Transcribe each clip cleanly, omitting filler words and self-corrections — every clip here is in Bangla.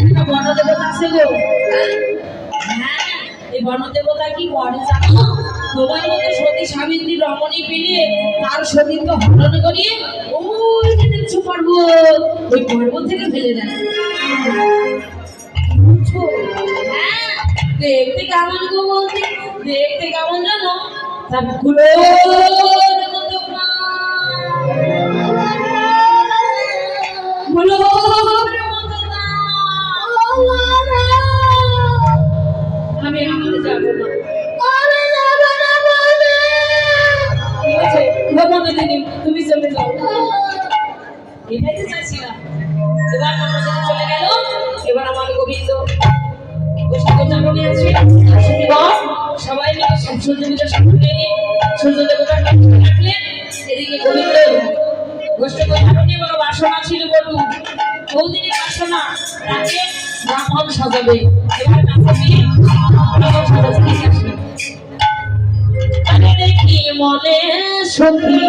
একটা বনদেবতা আছে গো। হ্যাঁ, এই বনদেবতা কি করে জানো? তোমার মতো সতী সাবিত্রী রমণী পেলে তার সতীত্ব হরণ করিয়ে ওই যে দেখছো পর্বত, ওই পর্বত থেকে ফেলে দেয়। হ্যাঁ, দেখতে কেমন গো বলতে, দেখতে কেমন জানো? তার গুলোর মতো আমি আমাদের যাবো না। ঠিক আছে ভগবানের দিদি, তুমি চলে যাও। এটাই তো চাইছিলাম। এবার আমাদের চলে গেল। এবার আমার গোবিন্দ চাকরি আছে, সবাই মিলে সূর্য পুজো সামনে নিয়ে সূর্য দেবতার রাখলেন। এদিকে গোবিন্দ গোষ্ঠ বড় বাসনা ছিল বলু, বহুদিনের বাসনা রাখে ব্রাহ্মণ সাজাবে। এবার দেখি মনে সখী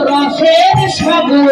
রসের সাগর